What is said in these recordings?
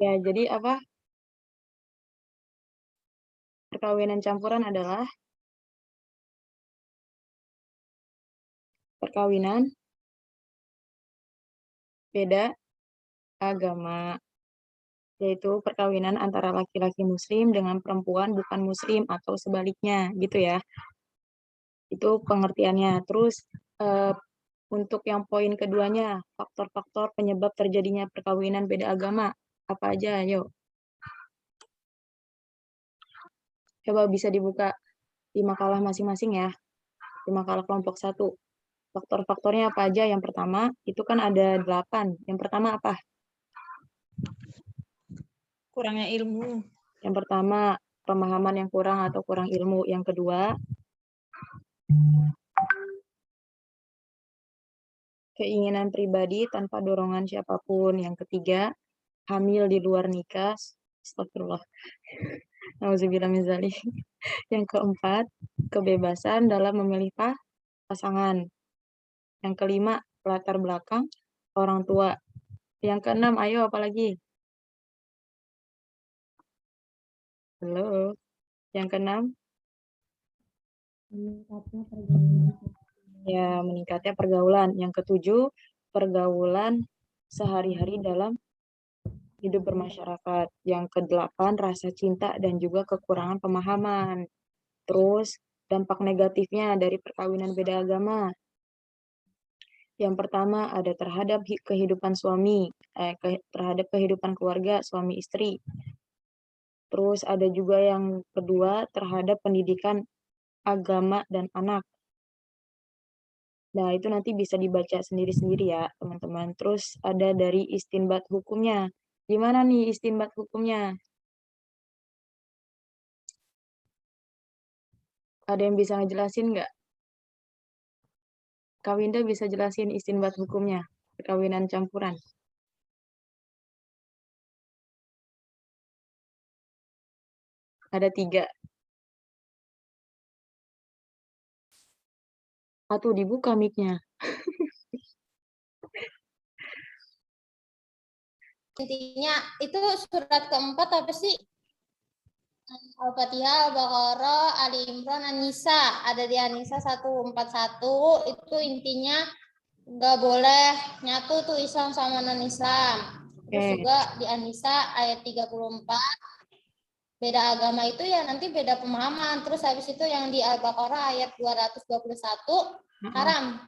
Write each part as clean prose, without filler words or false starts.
Ya, jadi apa? Perkawinan campuran adalah perkawinan beda agama, yaitu perkawinan antara laki-laki muslim dengan perempuan bukan muslim atau sebaliknya, gitu ya. Itu pengertiannya. Terus eh, untuk yang poin keduanya, faktor-faktor penyebab terjadinya perkawinan beda agama, apa aja? Ayo, coba bisa dibuka di makalah masing-masing ya, di makalah kelompok 1. Faktor-faktornya apa aja? Yang pertama, itu kan ada 8. Yang pertama apa? Kurangnya ilmu. Yang pertama, pemahaman yang kurang atau kurang ilmu. Yang kedua, keinginan pribadi tanpa dorongan siapapun. Yang ketiga, hamil di luar nikah. Astagfirullah. Nauzubillah min dzalik. Yang keempat, kebebasan dalam memilih pasangan. Yang kelima, latar belakang orang tua. Yang keenam, ayo apalagi? Halo. Yang keenam, Meningkatnya pergaulan. ya meningkatnya pergaulan. Yang ketujuh, pergaulan sehari-hari dalam hidup bermasyarakat. Yang kedelapan, rasa cinta dan juga kekurangan pemahaman. Terus, dampak negatifnya dari perkawinan beda agama. Yang pertama, ada terhadap kehidupan suami, terhadap kehidupan keluarga suami istri. Terus ada juga yang kedua, terhadap pendidikan agama dan anak. Nah, itu nanti bisa dibaca sendiri-sendiri ya, teman-teman. Terus ada dari istinbat hukumnya. Gimana nih istinbat hukumnya? Ada yang bisa ngejelasin nggak? Kawinda bisa jelasin istinbat hukumnya, perkawinan campuran. Ada 3. Atau dibuka mic-nya. Intinya itu surat keempat apa sih? Al-Fatihah, Al-Baqarah, Ali Imran, An-Nisa. Ada di An-Nisa 141. Itu intinya nggak boleh nyatu tuh Islam sama non-Islam. Terus juga di An-Nisa ayat 34. Beda agama itu ya nanti beda pemahaman. Terus habis itu yang di Al-Baqarah ayat 221 haram.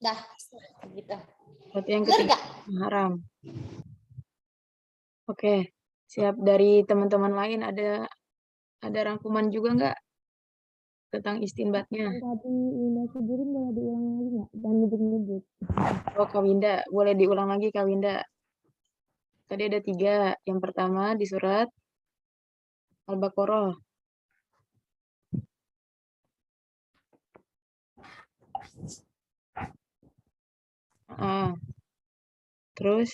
Dah, gitu. Berarti yang ketiga haram. Oke, siap. Dari teman-teman lain ada rangkuman juga nggak tentang istinbatnya? Tadi Winda sebutin boleh diulang lagi nggak? Jangan nyebut-nyebut. Oh, Kawinda, boleh diulang lagi Kawinda. Tadi ada 3. Yang pertama di surat Al-Baqarah. Terus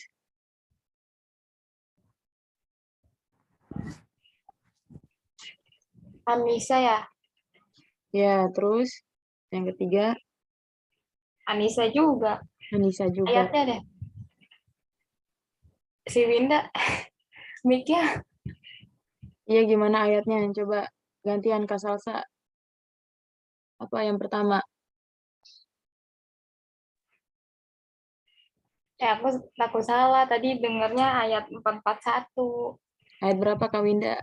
Anissa ya? ya, terus yang ketiga Anissa juga. Anissa juga. Ayatnya deh. Si Winda mic-nya. Iya, gimana ayatnya? Coba gantian Kak Salsa. Apa yang pertama? Aku salah. Tadi dengarnya ayat 441. Ayat berapa Kak Winda?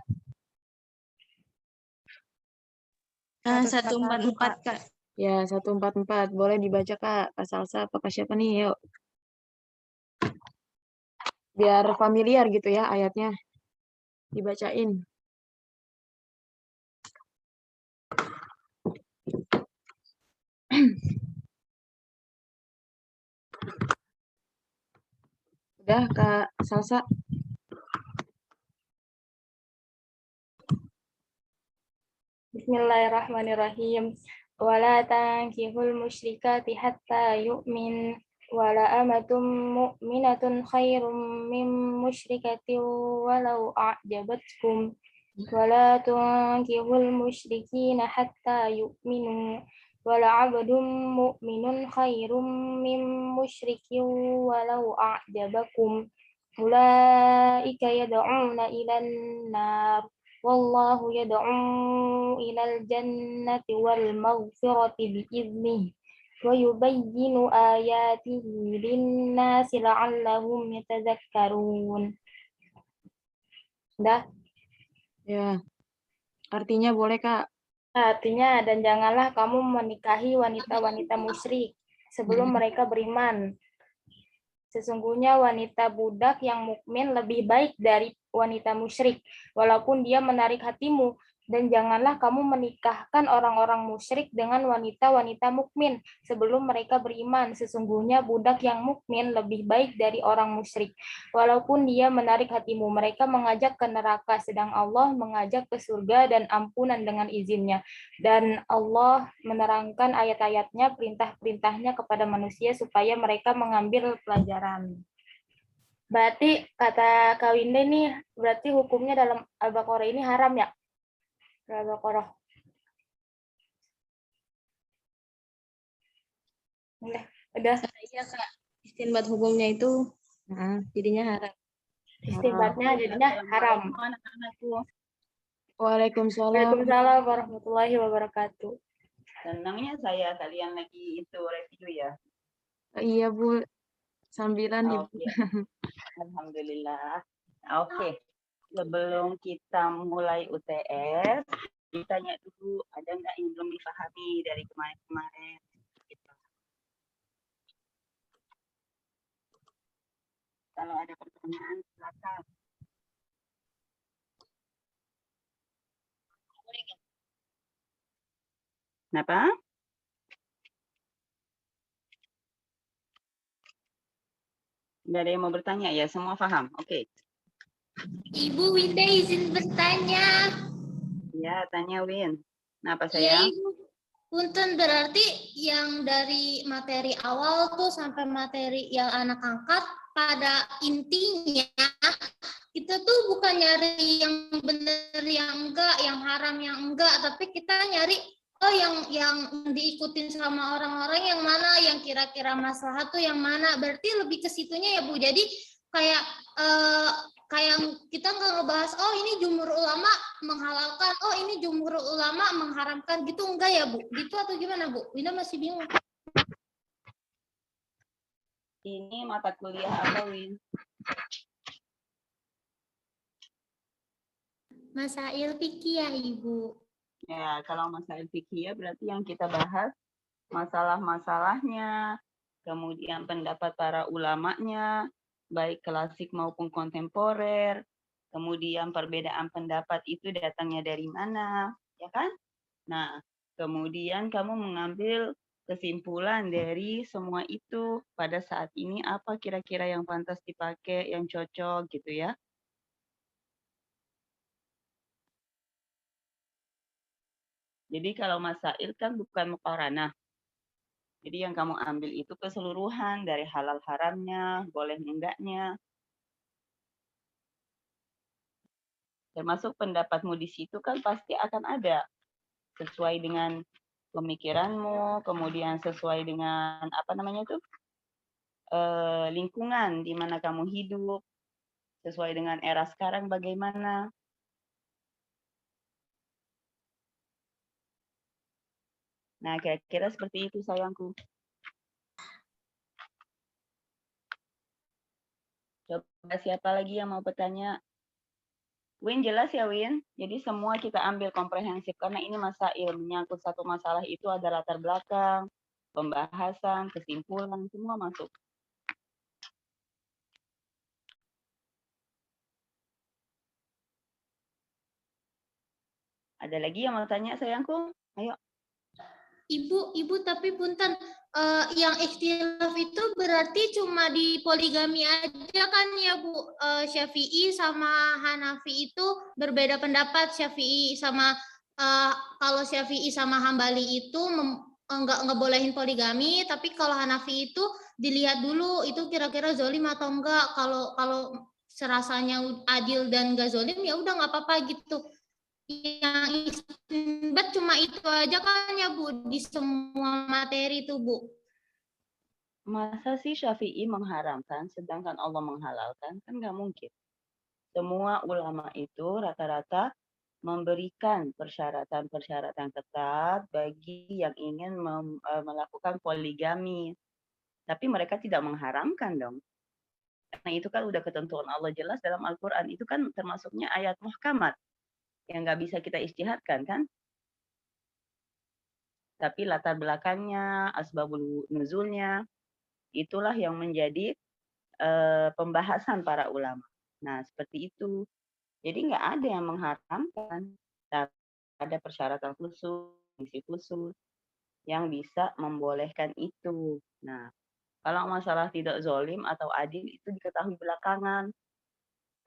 144 Kak. Ya, 144. Boleh dibaca Kak. Kak Salsa apa Kak siapa nih? Yuk. Biar familiar gitu ya ayatnya. Dibacain. Udah Kak Salsa? Bismillahirrahmanirrahim. Wala tankihul musyrikati hatta yu'min wala amatum mu'minatun khairum min musyrikatin walau a'jabatkum wala tankihul musyrikina hatta yu'minu wala abdun mu'minun khairum min musyrikin walau a'jabakum ulaika yad'una ilan nar wallahu yad'u ilal jannati wal maghfirati biiznihi wa yubayyinu ayatihi lin-nasi la'allahum yatadzakkarun. Dah. Ya. Artinya boleh, Kak? Artinya, dan janganlah kamu menikahi wanita-wanita musyrik sebelum mereka beriman. Sesungguhnya wanita budak yang mukmin lebih baik dari wanita musyrik, walaupun dia menarik hatimu. Dan janganlah kamu menikahkan orang-orang musyrik dengan wanita-wanita mukmin sebelum mereka beriman. Sesungguhnya budak yang mukmin lebih baik dari orang musyrik, walaupun dia menarik hatimu. Mereka mengajak ke neraka, sedang Allah mengajak ke surga dan ampunan dengan izinnya. Dan Allah menerangkan ayat-ayatnya, perintah-perintahnya kepada manusia supaya mereka mengambil pelajaran. Berarti kata Kak Winda nih, berarti hukumnya dalam Al-Baqarah ini haram ya? Al-Baqarah. Udah. Iya Kak, istinbat hukumnya itu jadinya haram. Istinbatnya jadinya haram. Anak-anakku. Waalaikumsalam. Waalaikumsalam warahmatullahi wabarakatuh. Senangnya saya kalian lagi itu review ya. Iya, Bu. Sambilan, Ibu. Oke. Alhamdulillah. Oke. Sebelum kita mulai UTS, ditanya dulu ada nggak yang belum dipahami dari kemarin-kemarin. Gitu. Kalau ada pertanyaan, silakan. Kenapa? Nggak ada yang mau bertanya ya? Semua paham? Oke. Ibu Winda izin bertanya. Ya, tanya Win. Kenapa Iya, sayang? Ibu. Punten, berarti yang dari materi awal tuh sampai materi yang anak angkat, pada intinya kita tuh bukan nyari yang benar yang enggak, yang haram yang enggak, tapi kita nyari yang diikutin sama orang-orang yang mana, yang kira-kira maslahat tuh yang mana. Berarti lebih ke situnya ya Bu. Jadi kayak kita nggak ngebahas ini jumhur ulama menghalalkan, ini jumhur ulama mengharamkan, gitu enggak ya Bu? Gitu atau gimana Bu? Winda masih bingung. Ini mata kuliah apa, Win? Masail fikih ya Ibu. Ya, kalau masalah fikih berarti yang kita bahas masalah-masalahnya, kemudian pendapat para ulamanya, baik klasik maupun kontemporer, kemudian perbedaan pendapat itu datangnya dari mana, ya kan? Nah, kemudian kamu mengambil kesimpulan dari semua itu pada saat ini apa kira-kira yang pantas dipakai, yang cocok gitu ya. Jadi kalau masail kan bukan muqaranah. Jadi yang kamu ambil itu keseluruhan dari halal haramnya, boleh enggaknya. Termasuk pendapatmu di situ kan pasti akan ada sesuai dengan pemikiranmu, kemudian sesuai dengan apa namanya itu lingkungan di mana kamu hidup, sesuai dengan era sekarang bagaimana. Nah, kira-kira seperti itu sayangku. Coba siapa lagi yang mau bertanya? Win, jelas ya Win? Jadi semua kita ambil komprehensif karena ini masail, menyangkut satu masalah itu ada latar belakang, pembahasan, kesimpulan, semua masuk. Ada lagi yang mau tanya sayangku? Ayo. Ibu tapi punten, yang ikhtilaf itu berarti cuma di poligami aja kan ya Bu? Syafi'i sama Hanafi itu berbeda pendapat. Syafi'i sama kalau Syafi'i sama Hambali itu nggak bolehin poligami, tapi kalau Hanafi itu dilihat dulu itu kira-kira zolim atau enggak. Kalau serasanya adil dan nggak zolim ya udah nggak apa-apa gitu. Yang istinbat cuma itu aja kan ya Bu, di semua materi itu Bu. Masa sih Syafi'i mengharamkan sedangkan Allah menghalalkan? Kan nggak mungkin. semua ulama itu rata-rata memberikan persyaratan-persyaratan ketat bagi yang ingin melakukan poligami. Tapi mereka tidak mengharamkan dong. Karena itu kan udah ketentuan Allah jelas dalam Al-Quran. Itu kan termasuknya ayat muhkamat yang nggak bisa kita ijtihadkan kan. Tapi latar belakangnya, asbabul nuzulnya, itulah yang menjadi pembahasan para ulama. Nah, seperti itu. Jadi nggak ada yang mengharamkan. Tapi ada persyaratan khusus, misi khusus, yang bisa membolehkan itu. Nah, kalau masalah tidak zolim atau adil itu diketahui belakangan.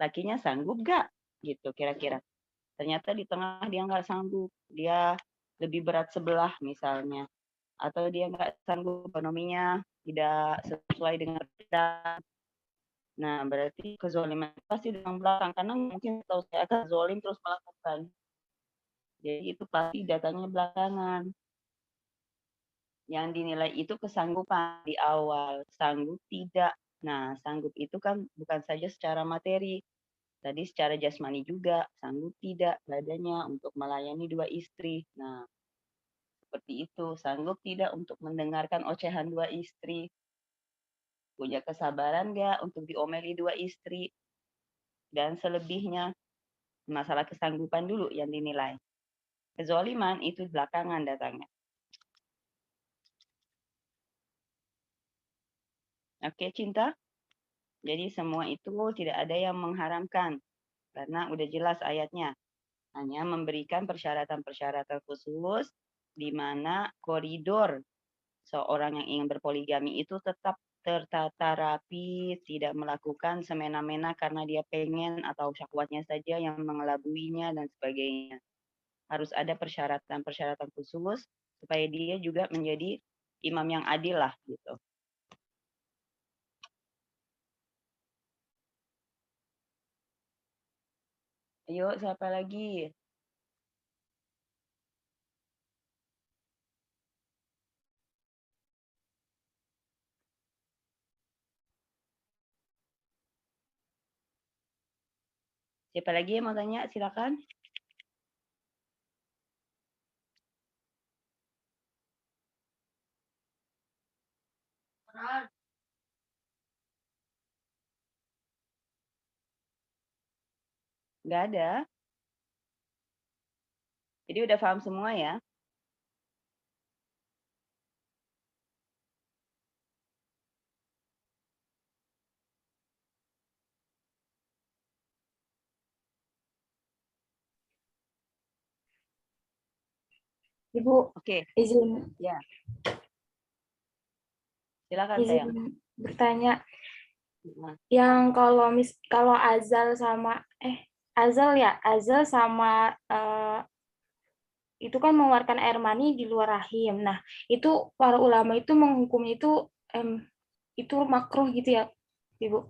Lakinya sanggup nggak? Gitu kira-kira. Ternyata di tengah dia nggak sanggup. Dia lebih berat sebelah misalnya. Atau dia nggak sanggup ekonominya, tidak sesuai dengan kita. Nah, berarti kezoliman pasti datang belakang. Karena mungkin tahu saya akan zolim terus melakukan. Jadi itu pasti datangnya belakangan. Yang dinilai itu kesanggupan di awal. Sanggup tidak. Nah, sanggup itu kan bukan saja secara materi. Tadi secara jasmani juga. Sanggup tidak badannya untuk melayani 2 istri. Nah, seperti itu. Sanggup tidak untuk mendengarkan ocehan 2 istri. Punya kesabaran nggak untuk diomeli 2 istri. Dan selebihnya. Masalah kesanggupan dulu yang dinilai. Kezoliman itu belakangan datangnya. Oke, Cinta? Jadi semua itu tidak ada yang mengharamkan. Karena udah jelas ayatnya. Hanya memberikan persyaratan-persyaratan khusus di mana koridor seorang yang ingin berpoligami itu tetap tertata rapi, tidak melakukan semena-mena karena dia pengen atau syahwatnya saja yang mengelabuinya dan sebagainya. Harus ada persyaratan-persyaratan khusus supaya dia juga menjadi imam yang adil lah gitu. Ayo, siapa lagi? Siapa lagi yang mau tanya? Silakan. Nggak ada. Jadi udah paham semua ya? Ibu, Oke, izin ya. Silakan sayang. bertanya. Nah, Yang kalau azal sama azal sama itu kan mengeluarkan air mani di luar rahim. Nah, itu para ulama itu menghukum itu makruh gitu ya, Ibu?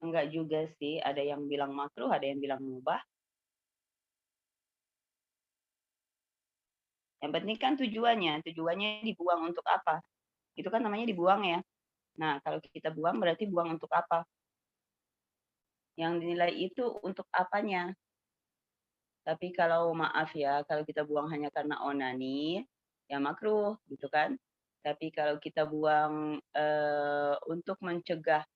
enggak juga sih. Ada yang bilang makruh, ada yang bilang mubah. Yang penting kan tujuannya dibuang untuk apa? Itu kan namanya dibuang ya. Nah, kalau kita buang berarti buang untuk apa? Yang dinilai itu untuk apanya? Tapi kalau maaf ya, kalau kita buang hanya karena onani, ya makruh gitu kan. Tapi kalau kita buang untuk mencegah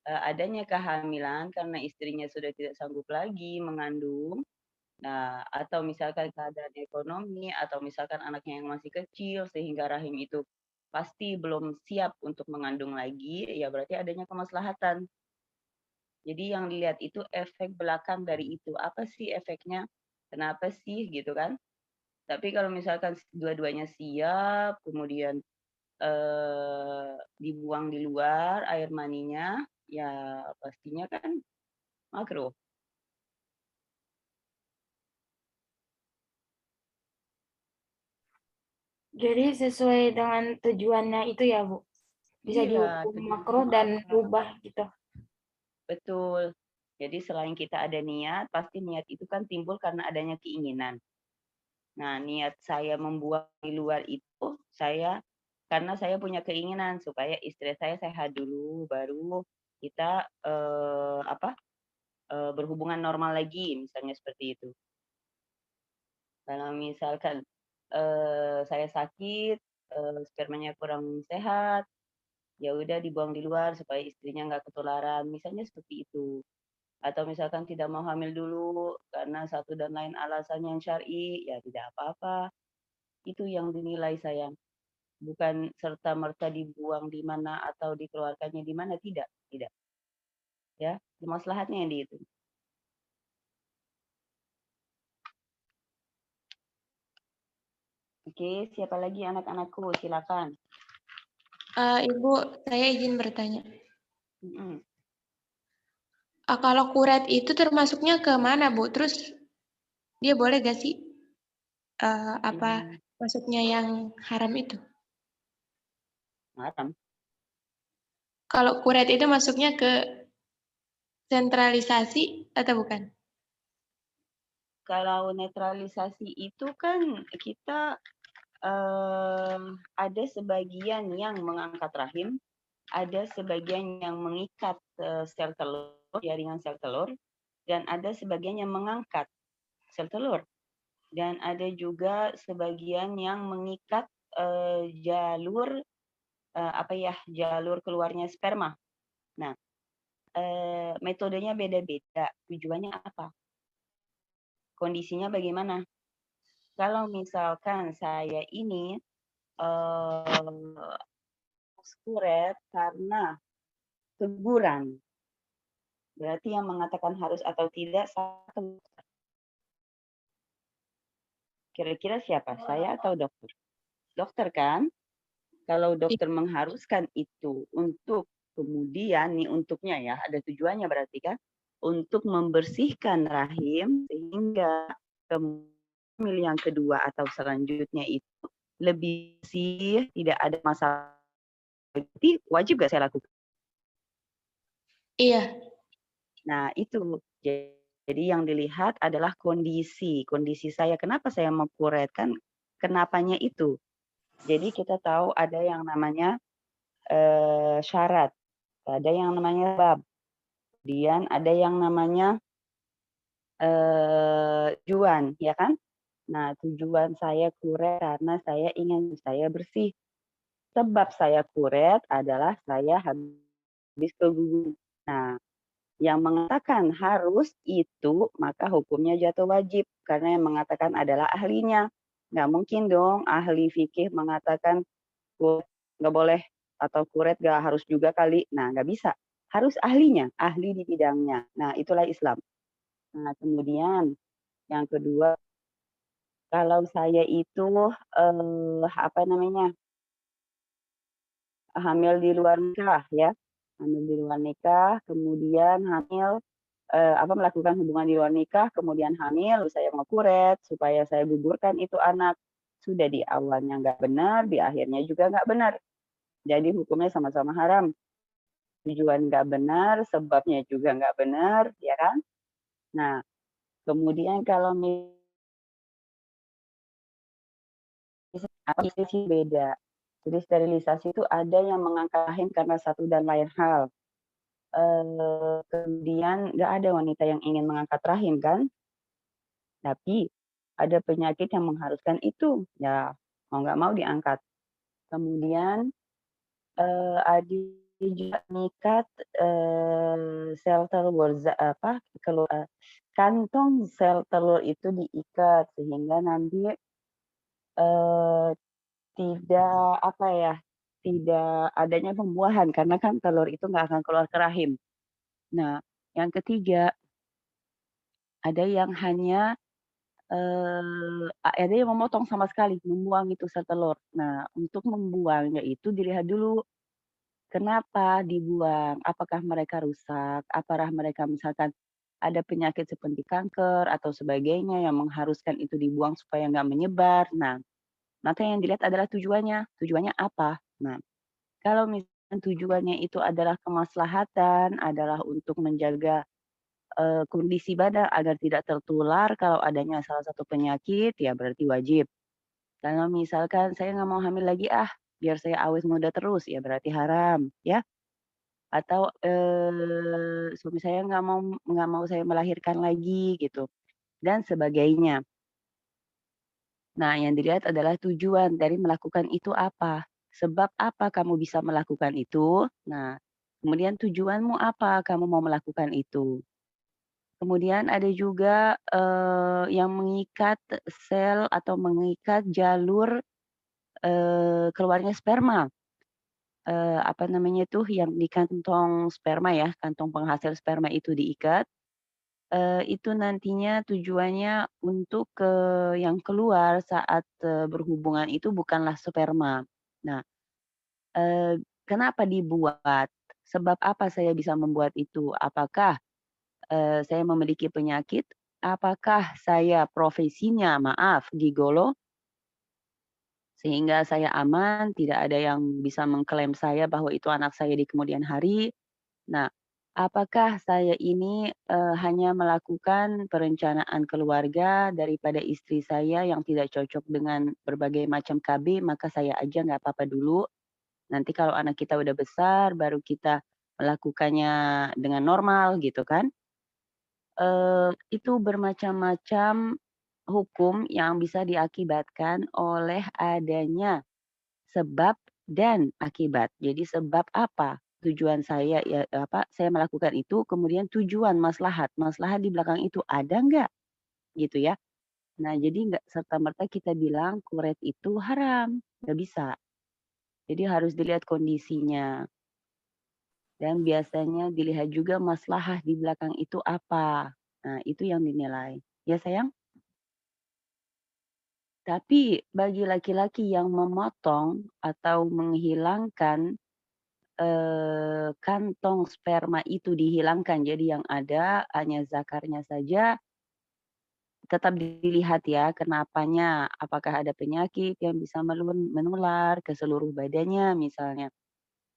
adanya kehamilan karena istrinya sudah tidak sanggup lagi mengandung, nah atau misalkan keadaan ekonomi atau misalkan anaknya yang masih kecil sehingga rahim itu pasti belum siap untuk mengandung lagi, ya berarti adanya kemaslahatan. Jadi yang dilihat itu efek belakang dari itu. Apa sih efeknya? Kenapa sih gitu kan? Tapi kalau misalkan dua-duanya siap, kemudian dibuang di luar air maninya, ya pastinya kan makruh. Jadi sesuai dengan tujuannya itu ya, Bu? Bisa Iya, dihukum makruh tujuannya dan apa? mubah gitu. Betul. Jadi selain kita ada niat, pasti niat itu kan timbul karena adanya keinginan. Nah, niat saya membuang di luar itu, karena saya punya keinginan supaya istri saya sehat dulu, baru kita berhubungan normal lagi, misalnya seperti itu. Kalau misalkan saya sakit, spermanya kurang sehat, ya udah dibuang di luar supaya istrinya nggak ketularan, misalnya seperti itu. Atau misalkan tidak mau hamil dulu karena satu dan lain alasan yang syar'i, ya tidak apa-apa. Itu yang dinilai sayang. Bukan serta-merta dibuang di mana atau dikeluarkannya di mana, tidak. Ya, maslahatnya yang dihitung. Oke, siapa lagi anak-anakku? Silakan. Ibu, saya izin bertanya. Mm-mm. Kalau kuret itu termasuknya ke mana, Bu? Terus dia boleh gak sih masuknya yang haram itu? Haram. Kalau kuret itu masuknya ke sentralisasi atau bukan? Kalau netralisasi itu kan kita ada sebagian yang mengangkat rahim, ada sebagian yang mengikat sel telur, jaringan sel telur, dan ada sebagian yang mengangkat sel telur, dan ada juga sebagian yang mengikat jalur jalur keluarnya sperma. Nah, metodenya beda-beda. Tujuannya apa? Kondisinya bagaimana? Kalau misalkan saya ini kuret karena teguran, berarti yang mengatakan harus atau tidak kira-kira siapa? Saya atau dokter? Dokter kan? Kalau dokter mengharuskan itu untuk kemudian nih untuknya ya, ada tujuannya berarti kan? Untuk membersihkan rahim sehingga hamil yang kedua atau selanjutnya itu lebih bersih, tidak ada masalah. Jadi wajib gak saya lakukan? Iya. Nah itu, jadi yang dilihat adalah kondisi saya. Kenapa saya mau kuret? Kan kenapanya itu. Jadi kita tahu ada yang namanya syarat, ada yang namanya bab, kemudian ada yang namanya tujuan, ya kan? Nah, tujuan saya kuret karena saya ingin saya bersih. Sebab saya kuret adalah saya habis keguguran. Nah, yang mengatakan harus itu, maka hukumnya jatuh wajib. Karena yang mengatakan adalah ahlinya. Nggak mungkin dong ahli fikih mengatakan nggak boleh atau kuret nggak harus juga kali. Nah, nggak bisa. Harus ahlinya, ahli di bidangnya. Nah, itulah Islam. Nah, kemudian yang kedua, kalau saya itu hamil di luar nikah ya, hamil di luar nikah, kemudian hamil melakukan hubungan di luar nikah, kemudian hamil, saya mau kuret supaya saya gugurkan itu anak. Sudah di awalnya nggak benar, di akhirnya juga nggak benar. Jadi hukumnya sama-sama haram. Tujuan nggak benar, sebabnya juga nggak benar, ya kan? Nah, kemudian kalau sterilisasi beda. Jadi sterilisasi itu ada yang mengangkat rahim karena satu dan lain hal. Kemudian nggak ada wanita yang ingin mengangkat rahim kan? Tapi ada penyakit yang mengharuskan itu, ya mau nggak mau diangkat. Kemudian ada juga mengikat sel telur kantong sel telur itu diikat sehingga nanti tidak adanya pembuahan karena kan telur itu nggak akan keluar ke rahim. Nah, yang ketiga ada yang hanya ada yang memotong sama sekali, membuang itu sel telur. Nah, untuk membuangnya itu dilihat dulu kenapa dibuang, apakah mereka rusak, apakah mereka misalkan ada penyakit seperti kanker atau sebagainya yang mengharuskan itu dibuang supaya nggak menyebar. Nah, maka yang dilihat adalah tujuannya. Tujuannya apa? Nah, kalau misalkan tujuannya itu adalah kemaslahatan, adalah untuk menjaga kondisi badan agar tidak tertular kalau adanya salah satu penyakit, ya berarti wajib. Kalau misalkan saya nggak mau hamil lagi biar saya awet muda terus, ya berarti haram, ya. atau suami saya nggak mau saya melahirkan lagi gitu dan sebagainya. Nah, yang dilihat adalah tujuan dari melakukan itu apa? Sebab apa kamu bisa melakukan itu? Nah, kemudian tujuanmu apa kamu mau melakukan itu? Kemudian ada juga, yang mengikat sel atau mengikat jalur, keluarnya sperma. Apa namanya tuh, yang di kantong sperma ya, kantong penghasil sperma itu diikat, itu nantinya tujuannya untuk, yang keluar saat, berhubungan itu bukanlah sperma. Nah, kenapa dibuat? Sebab apa saya bisa membuat itu? Apakah saya memiliki penyakit? Apakah saya profesinya, maaf, gigolo? Sehingga saya aman, tidak ada yang bisa mengklaim saya bahwa itu anak saya di kemudian hari. Nah, apakah saya ini, hanya melakukan perencanaan keluarga daripada istri saya yang tidak cocok dengan berbagai macam KB, maka saya aja nggak apa-apa dulu. Nanti kalau anak kita udah besar, baru kita melakukannya dengan normal, gitu kan. Itu bermacam-macam hukum yang bisa diakibatkan oleh adanya sebab dan akibat. Jadi sebab apa? Tujuan saya ya apa, saya melakukan itu, kemudian tujuan maslahat. Maslahat di belakang itu ada nggak? Gitu ya. Nah, jadi nggak serta-merta kita bilang kuret itu haram, nggak bisa. Jadi harus dilihat kondisinya. Dan biasanya dilihat juga maslahah di belakang itu apa. Nah, itu yang dinilai. Ya sayang? Tapi bagi laki-laki yang memotong atau menghilangkan, kantong sperma itu dihilangkan, jadi yang ada hanya zakarnya saja, tetap dilihat ya kenapanya, apakah ada penyakit yang bisa menular ke seluruh badannya misalnya.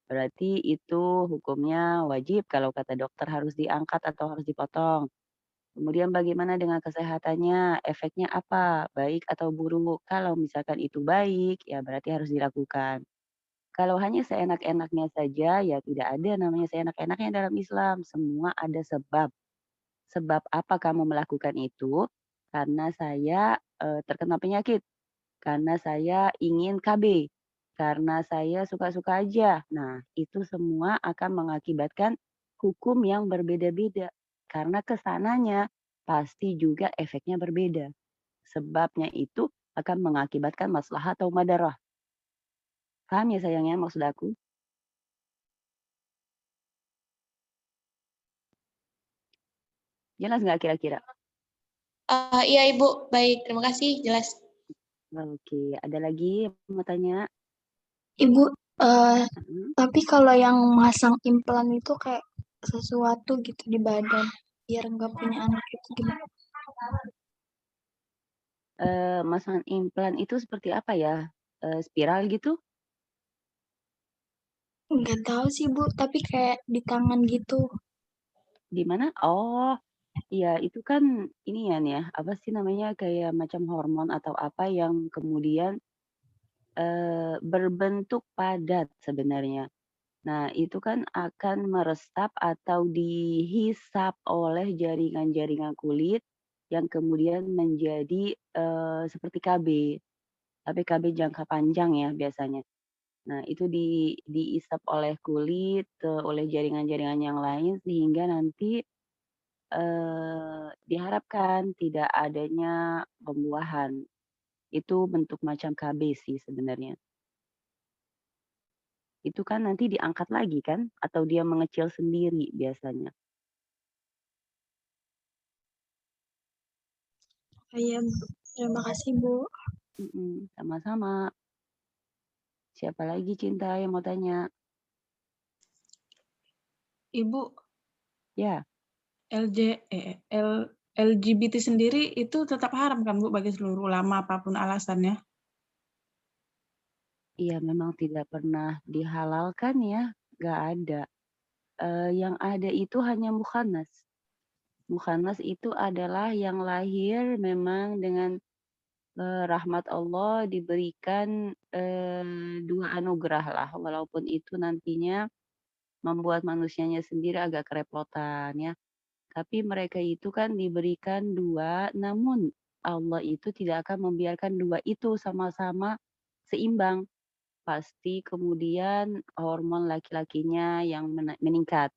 Berarti itu hukumnya wajib kalau kata dokter harus diangkat atau harus dipotong. Kemudian bagaimana dengan kesehatannya, efeknya apa, baik atau buruk? Kalau misalkan itu baik, ya berarti harus dilakukan. Kalau hanya seenak-enaknya saja, ya tidak ada namanya seenak-enaknya dalam Islam. Semua ada sebab. Sebab apa kamu melakukan itu? Karena saya terkena penyakit, karena saya ingin KB, karena saya suka-suka aja. Nah, itu semua akan mengakibatkan hukum yang berbeda-beda. Karena kesananya pasti juga efeknya berbeda. Sebabnya itu akan mengakibatkan maslahat atau madarah. Paham ya sayangnya maksud aku? Jelas nggak kira-kira? Iya Ibu, baik. Terima kasih, jelas. Oke, ada lagi yang mau tanya? Ibu, Mhm. tapi kalau yang masang implan itu kayak sesuatu gitu di badan, biar nggak punya anak itu gimana? Masang implan itu seperti apa ya? Spiral gitu? Nggak tahu sih Bu, tapi kayak di tangan gitu. Di mana? Oh, iya itu kan ini ya, apa sih namanya, kayak macam hormon atau apa yang kemudian, berbentuk padat sebenarnya. Nah, itu kan akan meresap atau dihisap oleh jaringan-jaringan kulit yang kemudian menjadi, seperti KB. Tapi KB jangka panjang ya biasanya. Nah, itu diisap oleh kulit, oleh jaringan-jaringan yang lain sehingga nanti, diharapkan tidak adanya pembuahan. Itu bentuk macam KB sih sebenarnya. Itu kan nanti diangkat lagi kan atau dia mengecil sendiri biasanya. Iya, Bu. Terima kasih Bu. Sama-sama. Siapa lagi Cinta yang mau tanya? Ibu, Ya, LGBT sendiri itu tetap haram kan Bu bagi seluruh ulama apapun alasannya? iya memang tidak pernah dihalalkan ya, nggak ada. Yang ada itu hanya mukhannas. Mukhannas itu adalah yang lahir memang dengan, rahmat Allah diberikan, 2 anugerah lah, walaupun itu nantinya membuat manusianya sendiri agak kerepotan ya. Tapi mereka itu kan diberikan dua, namun Allah itu tidak akan membiarkan dua itu sama-sama seimbang. Pasti kemudian hormon laki-lakinya yang meningkat.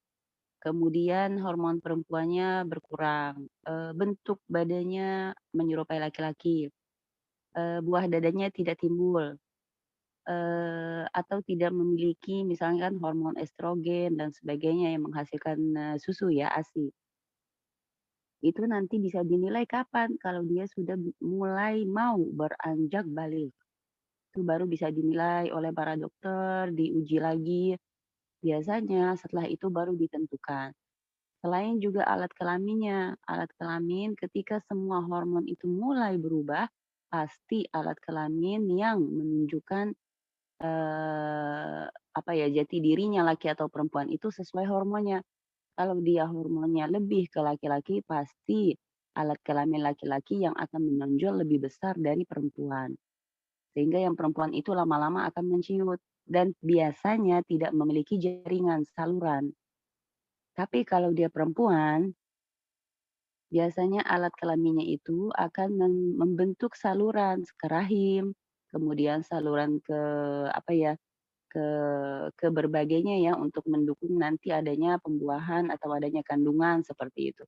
Kemudian hormon perempuannya berkurang. Bentuk badannya menyerupai laki-laki. Buah dadanya tidak timbul. Atau tidak memiliki misalnya kan hormon estrogen dan sebagainya yang menghasilkan susu ya, ASI. Itu nanti bisa dinilai kapan? Kalau dia sudah mulai mau beranjak balik. Itu baru bisa dinilai oleh para dokter, diuji lagi. Biasanya setelah itu baru ditentukan. Selain juga alat kelaminnya. Alat kelamin ketika semua hormon itu mulai berubah, pasti alat kelamin yang menunjukkan apa ya, jati dirinya laki atau perempuan itu sesuai hormonnya. Kalau dia hormonnya lebih ke laki-laki, pasti alat kelamin laki-laki yang akan menonjol lebih besar dari perempuan. Sehingga yang perempuan itu lama-lama akan menciut dan biasanya tidak memiliki jaringan saluran. Tapi kalau dia perempuan, biasanya alat kelaminnya itu akan membentuk saluran ke rahim, kemudian saluran ke apa ya, ke berbagainya ya untuk mendukung nanti adanya pembuahan atau adanya kandungan seperti itu.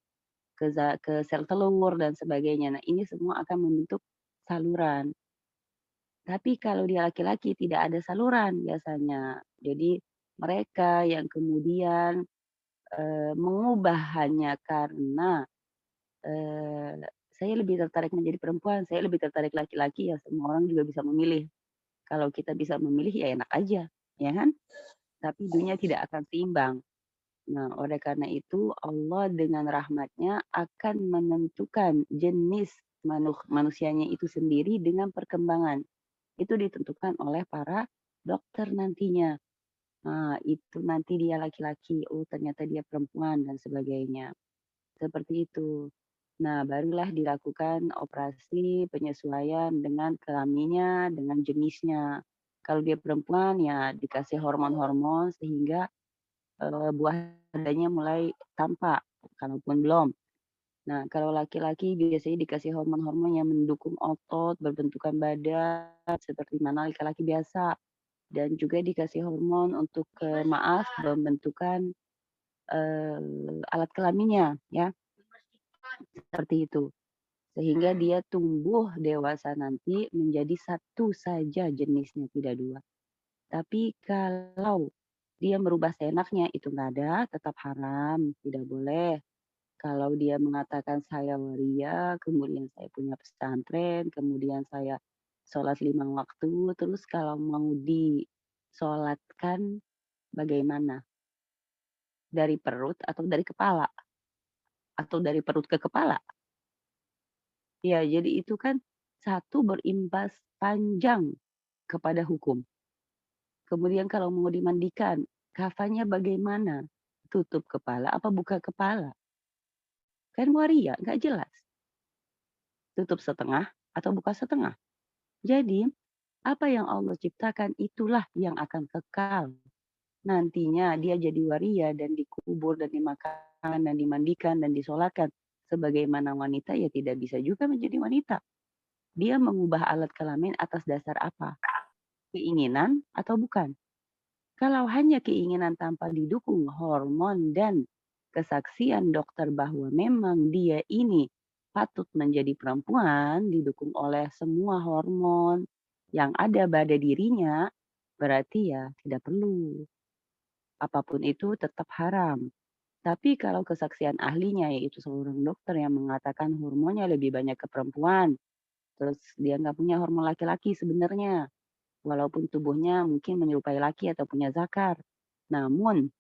Ke sel telur dan sebagainya. Nah, ini semua akan membentuk saluran. Tapi kalau dia laki-laki tidak ada saluran biasanya. Jadi mereka yang kemudian, mengubah hanya karena, saya lebih tertarik menjadi perempuan, saya lebih tertarik laki-laki, ya semua orang juga bisa memilih. Kalau kita bisa memilih ya enak aja, ya kan? Tapi dunia tidak akan seimbang. Nah, oleh karena itu Allah dengan rahmatnya akan menentukan jenis manusianya itu sendiri dengan perkembangan. Itu ditentukan oleh para dokter nantinya. Nah, itu nanti dia laki-laki, oh ternyata dia perempuan dan sebagainya. Seperti itu. Nah, barulah dilakukan operasi penyesuaian dengan kelaminnya, dengan jenisnya. Kalau dia perempuan ya dikasih hormon-hormon sehingga buah dadanya mulai tampak, kalaupun belum. Nah, kalau laki-laki biasanya dikasih hormon-hormon yang mendukung otot, berbentukan badan, seperti mana laki-laki biasa. Dan juga dikasih hormon untuk, pembentukan, alat kelaminnya, ya, seperti itu. Sehingga dia tumbuh dewasa nanti menjadi satu saja jenisnya, tidak dua. Tapi kalau dia merubah seenaknya, itu nggak ada, tetap haram, tidak boleh. Kalau dia mengatakan saya waria, kemudian saya punya pesantren, kemudian saya sholat 5 waktu, terus kalau mau disolatkan bagaimana? Dari perut atau dari kepala? Atau dari perut ke kepala? Ya, jadi itu kan satu berimbas panjang kepada hukum. Kemudian kalau mau dimandikan, kafannya bagaimana? Tutup kepala apa buka kepala? Kan waria, nggak jelas. Tutup setengah atau buka setengah. Jadi, apa yang Allah ciptakan itulah yang akan kekal. Nantinya dia jadi waria dan dikubur dan dimakan dan dimandikan dan disolatkan. Sebagaimana wanita ya tidak bisa juga menjadi wanita. Dia mengubah alat kelamin atas dasar apa? Keinginan atau bukan? Kalau hanya keinginan tanpa didukung hormon dan kesaksian dokter bahwa memang dia ini patut menjadi perempuan, didukung oleh semua hormon yang ada pada dirinya, berarti ya tidak perlu. Apapun itu tetap haram. Tapi kalau kesaksian ahlinya, yaitu seorang dokter yang mengatakan hormonnya lebih banyak ke perempuan, terus dia nggak punya hormon laki-laki sebenarnya, walaupun tubuhnya mungkin menyerupai laki atau punya zakar. Namun,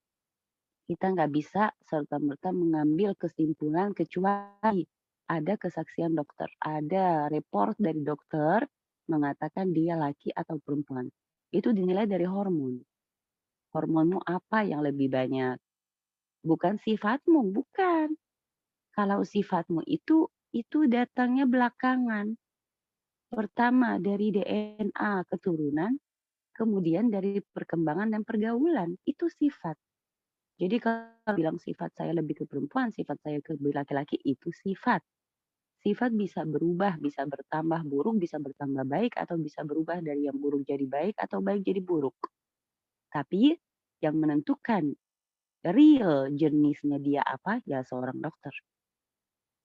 kita nggak bisa serta-merta mengambil kesimpulan kecuali ada kesaksian dokter, ada report dari dokter mengatakan dia laki atau perempuan. Itu dinilai dari hormon. Hormonmu apa yang lebih banyak? Bukan sifatmu, bukan. Kalau sifatmu itu datangnya belakangan. Pertama dari DNA keturunan, kemudian dari perkembangan dan pergaulan. Itu sifat. Jadi kalau bilang sifat saya lebih ke perempuan, sifat saya ke laki-laki, itu sifat. Sifat bisa berubah, bisa bertambah buruk, bisa bertambah baik, atau bisa berubah dari yang buruk jadi baik, atau baik jadi buruk. Tapi yang menentukan real jenisnya dia apa, ya seorang dokter.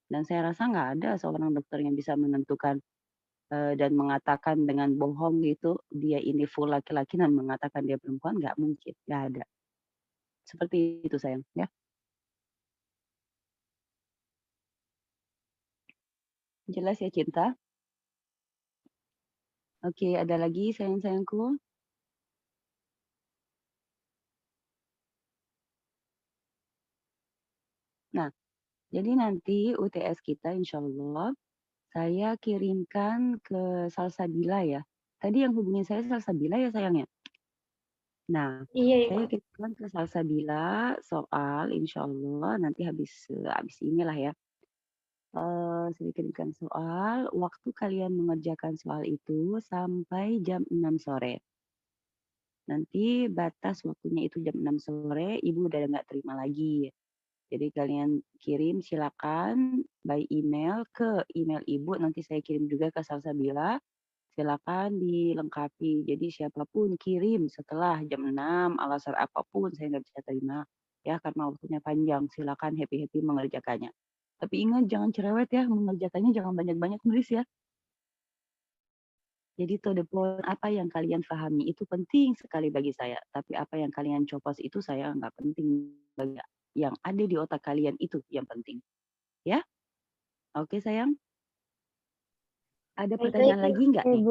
Dan saya rasa nggak ada seorang dokter yang bisa menentukan dan mengatakan dengan bohong gitu, dia ini full laki-laki dan mengatakan dia perempuan, nggak mungkin, nggak ada. Seperti itu sayang, ya. Jelas ya Cinta? Oke, ada lagi sayang-sayangku? Nah, jadi nanti UTS kita insya Allah saya kirimkan ke Salsabila ya. Tadi yang hubungin saya Salsabila ya sayangnya. Nah, Iya, Ibu. saya kirimkan ke Salsabila soal insya Allah nanti habis inilah ya. Saya kirimkan soal, waktu kalian mengerjakan soal itu sampai jam 6 sore. Nanti batas waktunya itu jam 6 sore, Ibu udah nggak terima lagi. Jadi kalian kirim silakan by email ke email Ibu, nanti saya kirim juga ke Salsabila. Silakan dilengkapi. Jadi siapapun kirim setelah jam 6, alasan apapun saya nggak bisa terima. Ya, karena waktunya panjang. Silakan happy-happy mengerjakannya. Tapi ingat jangan cerewet ya, mengerjakannya jangan banyak-banyak nulis ya. Jadi to the point, apa yang kalian pahami itu penting sekali bagi saya. Tapi apa yang kalian copos itu saya nggak penting bagi yang ada di otak kalian itu yang penting. Ya? Oke sayang? Ada pertanyaan lagi nggak nih?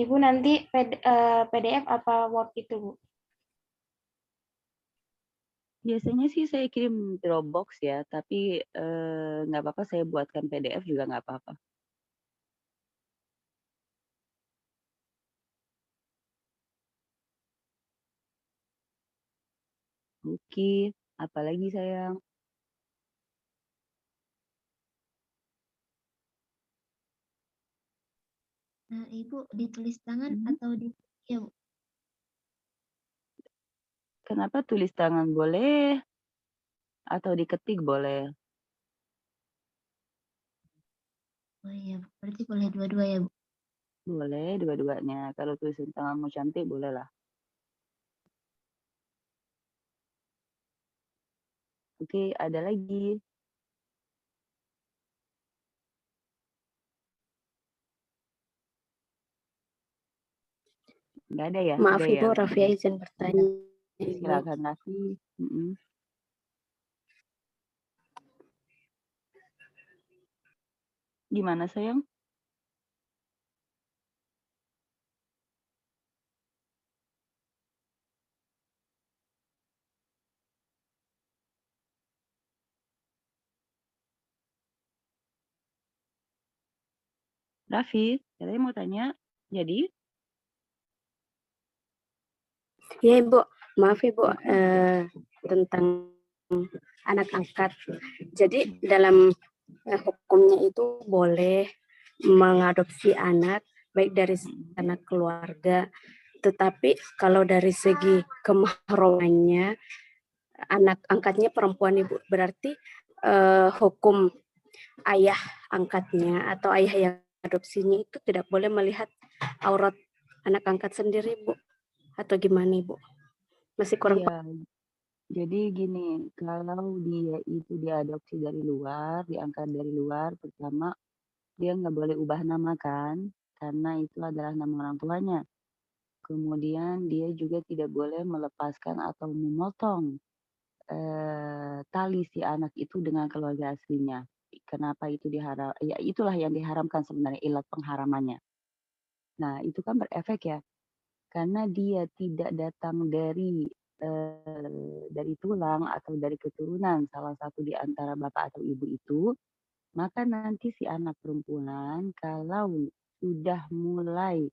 Ibu nanti PDF apa Word itu, Bu? Biasanya sih saya kirim Dropbox ya, tapi nggak apa-apa saya buatkan PDF juga nggak apa-apa. Oke, apalagi sayang? Ibu ditulis tangan Hmm. atau di ya, Bu? Kenapa tulis tangan boleh atau diketik boleh? Oh iya, Bu. Berarti boleh dua-dua ya, Bu. Boleh dua-duanya. Kalau tulisan tanganmu cantik boleh lah. Oke, ada lagi. Nggak ada ya? Maaf Udah Ibu, ya? Rafia izin bertanya. Ibu. Silakan Raffi. Gimana sayang? Raffi, katanya mau tanya. Jadi? Ya Ibu, maaf Ibu, tentang anak angkat. Jadi dalam hukumnya itu boleh mengadopsi anak, baik dari anak keluarga, tetapi kalau dari segi kemahromannya, anak angkatnya perempuan Ibu, berarti hukum ayah angkatnya atau ayah yang adopsinya itu tidak boleh melihat aurat anak angkat sendiri, Bu, atau gimana Ibu? Masih kurang. Iya. Jadi gini, kalau dia itu diadopsi dari luar, diangkat dari luar, pertama dia nggak boleh ubah nama kan, karena itu adalah nama orang tuanya. Kemudian dia juga tidak boleh melepaskan atau memotong tali si anak itu dengan keluarga aslinya. Kenapa itu diharam? Ya itulah yang diharamkan sebenarnya ilat pengharamannya. Nah itu kan berefek ya, karena dia tidak datang dari tulang atau dari keturunan salah satu di antara bapak atau ibu itu, maka nanti si anak perempuan kalau sudah mulai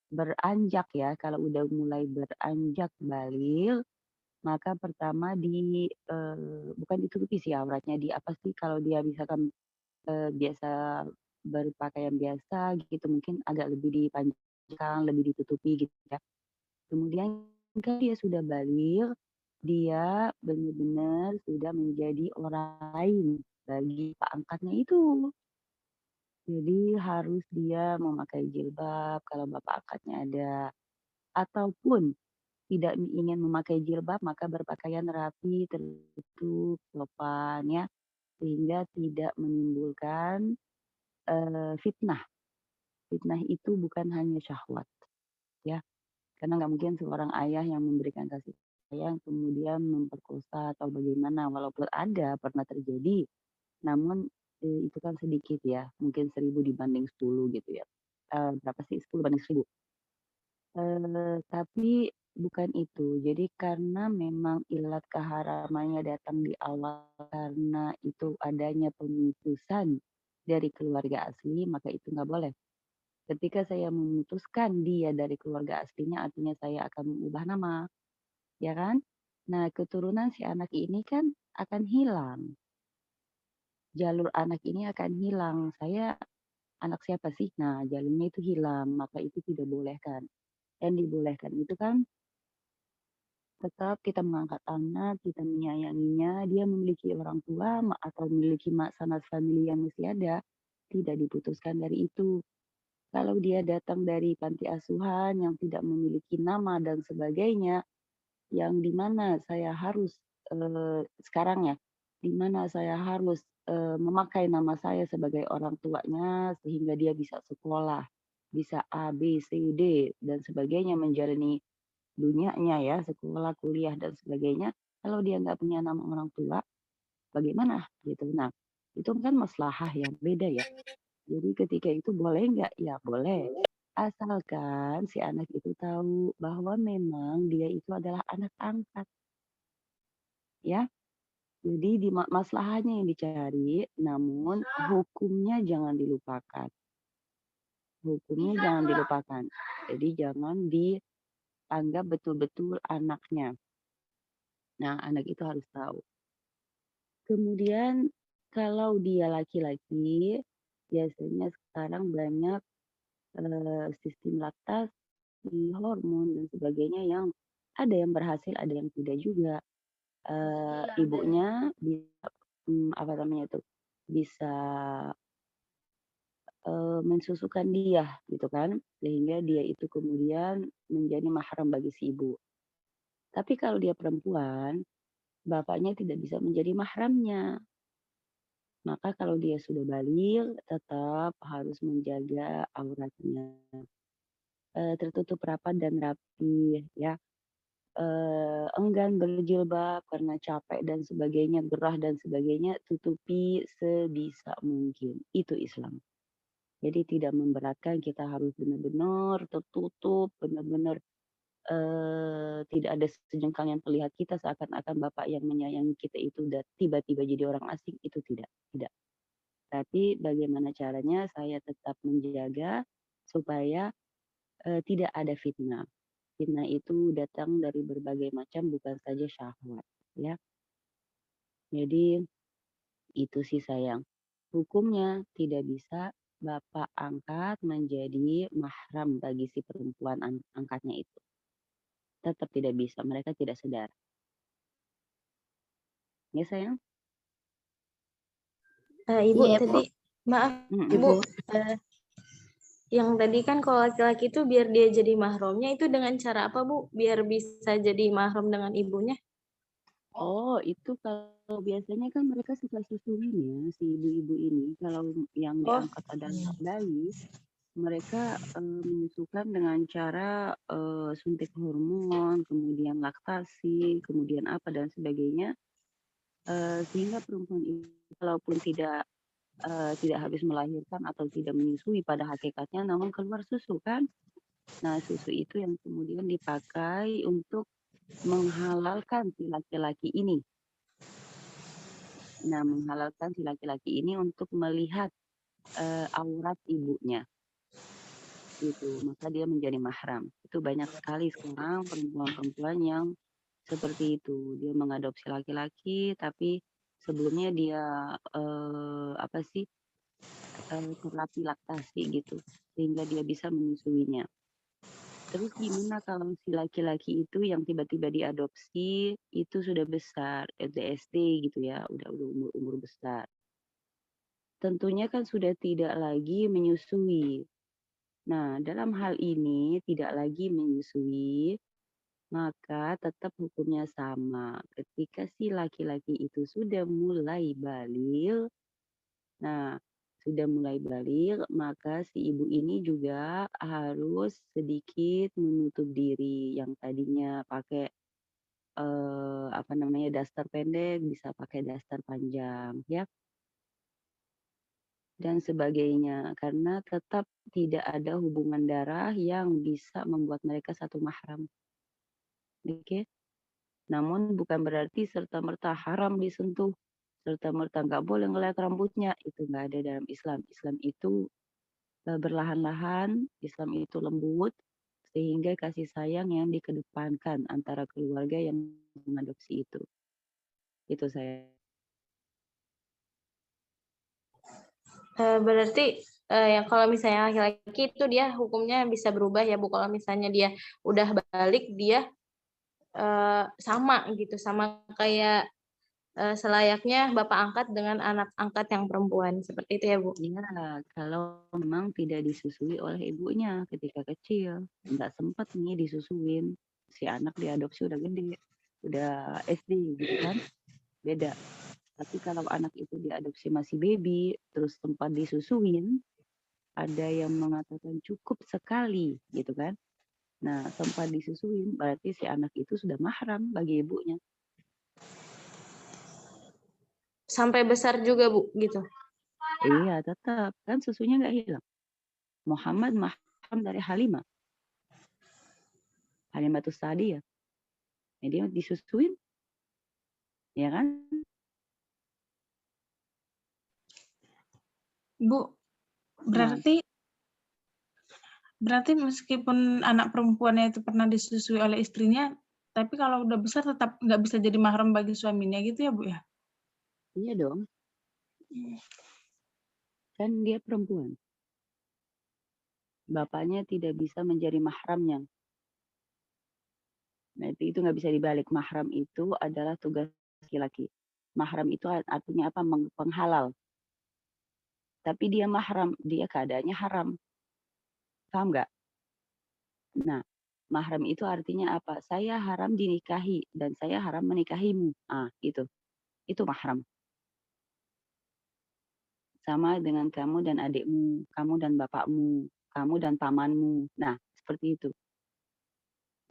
beranjak ya, kalau udah mulai beranjak balik, maka pertama bukan ditutupi sih auratnya, di apa sih kalau dia misalkan biasa berpakaian biasa gitu, mungkin agak lebih dipanjangkan, lebih ditutupi gitu ya. Kemudian kalau dia sudah balik, dia benar-benar sudah menjadi orang lain bagi pak angkatnya itu. Jadi harus dia memakai jilbab kalau bapak angkatnya ada, ataupun tidak ingin memakai jilbab maka berpakaian rapi, tertutup, sopan ya, sehingga tidak menimbulkan fitnah. Fitnah itu bukan hanya syahwat ya, karena nggak mungkin seorang ayah yang memberikan kasih sayang kemudian memperkosa atau bagaimana, walaupun ada pernah terjadi, namun itu kan sedikit ya, mungkin 1000 dibanding 10 gitu ya. Berapa sih 10 banding 1000. Tapi bukan itu. Jadi karena memang ilat keharamannya datang di awal karena itu adanya pemutusan dari keluarga asli, maka itu nggak boleh. Ketika saya memutuskan dia dari keluarga aslinya, artinya saya akan mengubah nama, ya kan? Nah, keturunan si anak ini kan akan hilang. Jalur anak ini akan hilang. Saya anak siapa sih? Nah, jalurnya itu hilang, maka itu tidak bolehkan. Yang dibolehkan itu kan tetap kita mengangkat anak, kita menyayanginya, dia memiliki orang tua atau memiliki sanak famili yang masih ada, tidak diputuskan dari itu. Kalau dia datang dari panti asuhan yang tidak memiliki nama dan sebagainya, yang dimana saya harus sekarang ya, dimana saya harus memakai nama saya sebagai orang tuanya sehingga dia bisa sekolah, bisa A, B, C, D dan sebagainya menjalani dunianya ya, sekolah, kuliah dan sebagainya. Kalau dia nggak punya nama orang tua, bagaimana gitu. Nah, itu kan maslahah yang beda ya. Jadi ketika itu boleh nggak? Ya boleh. Asalkan si anak itu tahu bahwa memang dia itu adalah anak angkat. Ya, jadi maslahahnya yang dicari, namun hukumnya jangan dilupakan. Hukumnya jangan dilupakan. Jadi jangan dianggap betul-betul anaknya. Nah, anak itu harus tahu. Kemudian kalau dia laki-laki, biasanya sekarang banyak sistem laktasi, hormon dan sebagainya yang ada yang berhasil, ada yang tidak juga. Ibunya bisa apa namanya itu, bisa mensusukan dia gitu kan, sehingga dia itu kemudian menjadi mahram bagi si ibu. Tapi kalau dia perempuan, bapaknya tidak bisa menjadi mahramnya. Maka kalau dia sudah balik, tetap harus menjaga auratnya. Tertutup rapat dan rapi ya. Enggan berjilbab karena capek dan sebagainya, gerah dan sebagainya, tutupi sebisa mungkin. Itu Islam. Jadi tidak memberatkan, kita harus benar-benar tertutup, benar-benar tidak ada sejengkal yang terlihat kita seakan-akan bapak yang menyayangi kita itu udah tiba-tiba jadi orang asing, itu tidak. Tapi bagaimana caranya saya tetap menjaga supaya tidak ada fitnah. Fitnah itu datang dari berbagai macam, bukan saja syahwat, ya. Jadi itu sih sayang. Hukumnya tidak bisa bapak angkat menjadi mahram bagi si perempuan angkatnya itu. Tetap tidak bisa, mereka tidak sadar. Ya sayang? Ibu Iya, tadi, maaf Mm-mm. Ibu, yang tadi kan kalau laki-laki itu biar dia jadi mahramnya itu dengan cara apa Bu? Biar bisa jadi mahram dengan ibunya? Oh, itu kalau biasanya kan mereka suka susuin ya, si ibu-ibu ini. Kalau yang Oh, diangkat adalah bayi, mereka menyusukan dengan cara suntik hormon, kemudian laktasi, kemudian apa dan sebagainya, sehingga perempuan itu walaupun tidak habis melahirkan atau tidak menyusui pada hakikatnya, namun keluar susu kan. Nah, susu itu yang kemudian dipakai untuk menghalalkan si laki-laki ini. Nah, menghalalkan si laki-laki ini untuk melihat aurat ibunya. Itu, maka dia menjadi mahram. Itu banyak sekali sekarang perempuan-perempuan yang seperti itu. Dia mengadopsi laki-laki, tapi sebelumnya dia terapi laktasi gitu, sehingga dia bisa menyusuinya. Terus gimana kalau si laki-laki itu yang tiba-tiba diadopsi itu sudah besar, SD gitu ya, udah umur besar. Tentunya kan sudah tidak lagi menyusui. Nah, dalam hal ini tidak lagi menyusui, maka tetap hukumnya sama. Ketika si laki-laki itu sudah mulai baligh, nah sudah mulai baligh, maka si ibu ini juga harus sedikit menutup diri. Yang tadinya pakai apa namanya daster pendek bisa pakai daster panjang ya dan sebagainya karena tetap tidak ada hubungan darah yang bisa membuat mereka satu mahram. Oke. Namun bukan berarti serta-merta haram disentuh, serta-merta nggak boleh ngeliat rambutnya, itu nggak ada dalam Islam. Islam itu berlahan-lahan, Islam itu lembut, sehingga kasih sayang yang dikedepankan antara keluarga yang mengadopsi itu. Itu saya. Berarti ya kalau misalnya laki-laki itu dia hukumnya bisa berubah ya Bu. Kalau misalnya dia udah balik dia sama gitu, sama kayak selayaknya bapak angkat dengan anak angkat yang perempuan seperti itu ya Bu. Iya, kalau memang tidak disusui oleh ibunya ketika kecil, nggak sempat nih disusuin, si anak diadopsi udah gede, udah SD gitu kan, beda. Tapi kalau anak itu diadopsi masih baby, terus sempat disusuin, ada yang mengatakan cukup sekali gitu kan. Nah, sempat disusuin berarti si anak itu sudah mahram bagi ibunya. Sampai besar juga Bu gitu. Iya, tetap kan susunya nggak hilang. Muhammad mahram dari Halimah. Halimatus Sa'diyah. Jadi disusuin, ya kan? Bu, berarti meskipun anak perempuannya itu pernah disusui oleh istrinya, tapi kalau udah besar tetap nggak bisa jadi mahram bagi suaminya gitu ya Bu ya? Iya dong. Kan dia perempuan. Bapaknya tidak bisa menjadi mahramnya. Nah, itu nggak bisa dibalik. Mahram itu adalah tugas laki-laki. Mahram itu artinya apa? Penghalal. Tapi dia mahram, dia keadaannya haram. Paham nggak? Nah, mahram itu artinya apa? Saya haram dinikahi dan saya haram menikahimu. Ah, itu. Itu mahram. Sama dengan kamu dan adikmu, kamu dan bapakmu, kamu dan pamanmu. Nah, seperti itu.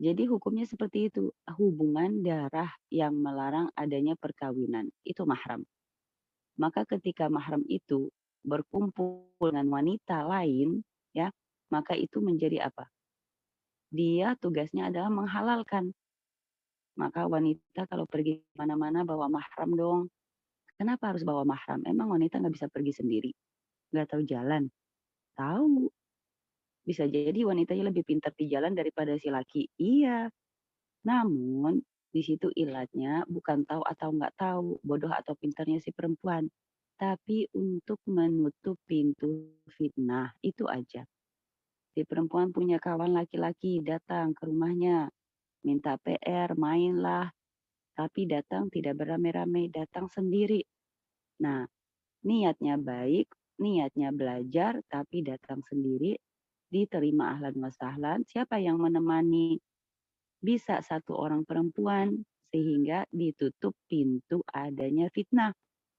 Jadi hukumnya seperti itu. Hubungan darah yang melarang adanya perkawinan. Itu mahram. Maka ketika mahram itu berkumpul dengan wanita lain, ya, maka itu menjadi apa? Dia tugasnya adalah menghalalkan. Maka wanita kalau pergi kemana-mana bawa mahram dong. Kenapa harus bawa mahram? Emang wanita nggak bisa pergi sendiri? Nggak tahu jalan? Tahu. Bisa jadi wanitanya lebih pintar di jalan daripada si laki. Iya. Namun di situ ilatnya bukan tahu atau nggak tahu, bodoh atau pintarnya si perempuan. Tapi untuk menutup pintu fitnah, itu aja. Si perempuan punya kawan laki-laki datang ke rumahnya, minta PR, mainlah. Tapi datang tidak beramai-ramai, datang sendiri. Nah, niatnya baik, niatnya belajar, tapi datang sendiri, diterima ahlan wa sahlan. Siapa yang menemani? Bisa satu orang perempuan, sehingga ditutup pintu adanya fitnah.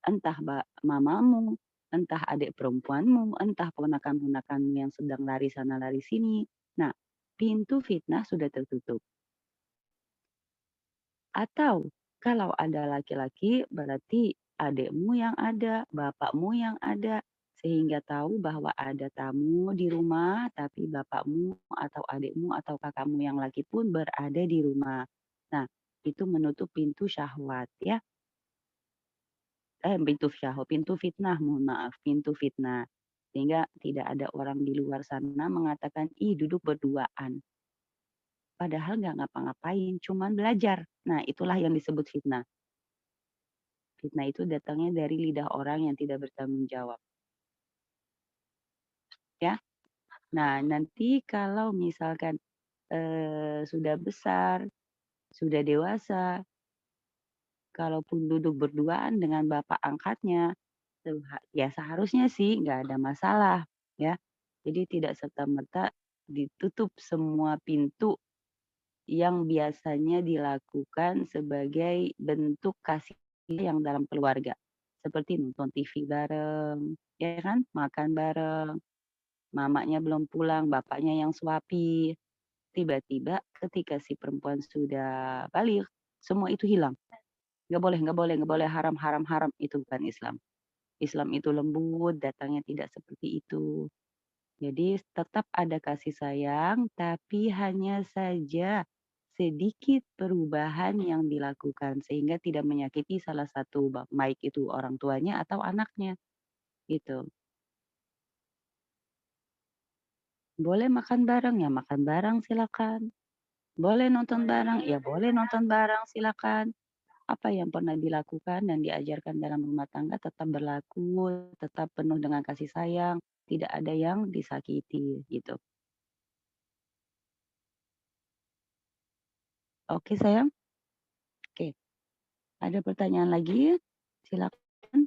Entah mamamu, entah adik perempuanmu, entah ponakan-ponakanmu yang sedang lari sana lari sini. Nah, pintu fitnah sudah tertutup. Atau kalau ada laki-laki berarti adikmu yang ada, bapakmu yang ada, sehingga tahu bahwa ada tamu di rumah tapi bapakmu atau adikmu atau kakakmu yang laki pun berada di rumah. Nah, itu menutup pintu syahwat ya. Pintu fitnah, mohon maaf, pintu fitnah. Sehingga tidak ada orang di luar sana mengatakan, ih duduk berduaan. Padahal nggak ngapa-ngapain, cuman belajar. Nah, itulah yang disebut fitnah. Fitnah itu datangnya dari lidah orang yang tidak bertanggung jawab. Ya. Nah, nanti kalau misalkan sudah besar, sudah dewasa, kalaupun duduk berduaan dengan bapak angkatnya, ya seharusnya sih nggak ada masalah, ya. Jadi tidak serta-merta ditutup semua pintu yang biasanya dilakukan sebagai bentuk kasih yang dalam keluarga. Seperti nonton TV bareng, ya kan? Makan bareng, mamanya belum pulang, bapaknya yang suapi. Tiba-tiba ketika si perempuan sudah balik, semua itu hilang. Nggak boleh, nggak boleh, nggak boleh, haram, haram, haram. Itu bukan Islam. Islam itu lembut, datangnya tidak seperti itu. Jadi tetap ada kasih sayang, tapi hanya saja sedikit perubahan yang dilakukan sehingga tidak menyakiti salah satu baik itu orang tuanya atau anaknya gitu. Boleh makan bareng ya makan bareng silakan. Boleh nonton bareng ya boleh nonton bareng silakan. Apa yang pernah dilakukan dan diajarkan dalam rumah tangga tetap berlaku, tetap penuh dengan kasih sayang, tidak ada yang disakiti gitu. Oke sayang? Oke. Ada pertanyaan lagi? Silakan.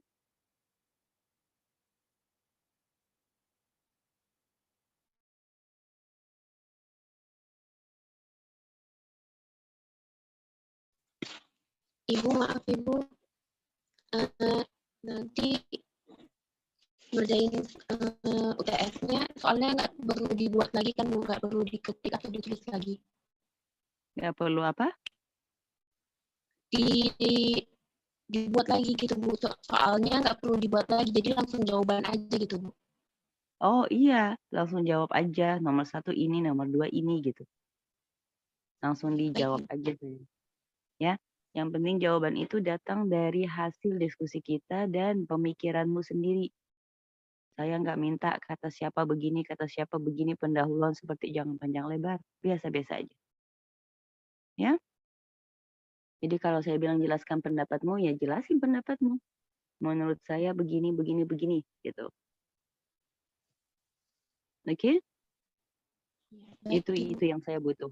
Ibu, maaf Ibu, nanti ngerjain UTS-nya soalnya nggak perlu dibuat lagi kan Bu, nggak perlu diketik atau ditulis lagi. Nggak perlu apa? Dibuat lagi gitu Bu, soalnya nggak perlu dibuat lagi, jadi langsung jawaban aja gitu Bu. Oh iya, langsung jawab aja. Nomor 1 ini, nomor 2 ini gitu. Langsung dijawab aja sayang. Ya, yang penting jawaban itu datang dari hasil diskusi kita dan pemikiranmu sendiri. Saya nggak minta kata siapa begini, pendahuluan seperti jangan panjang lebar. Biasa-biasa aja. Ya. Jadi kalau saya bilang jelaskan pendapatmu, ya jelasin pendapatmu. Menurut saya begini, begini, begini, gitu. Oke? Baik, Itu yang saya butuh.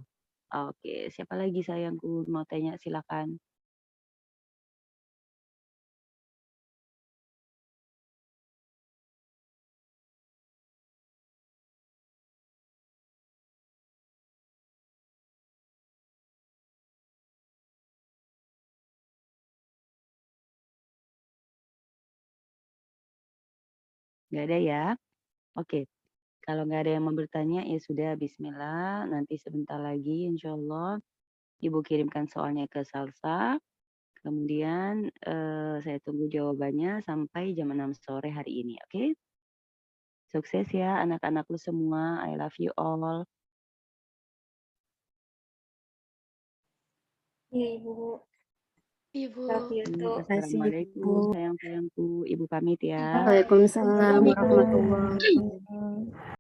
Oke, siapa lagi sayangku mau tanya silakan. Nggak ada ya? Oke. Kalau nggak ada yang mau bertanya, ya sudah bismillah. Nanti sebentar lagi insya Allah Ibu kirimkan soalnya ke Salsa. Kemudian saya tunggu jawabannya sampai jam 6 sore hari ini, oke? Sukses ya anak-anakku semua. I love you all. Iya, Ibu. Ibu. Love you too. Assalamualaikum sayang-sayangku. Ibu pamit ya. Waalaikumsalam warahmatullahi wabarakatuh.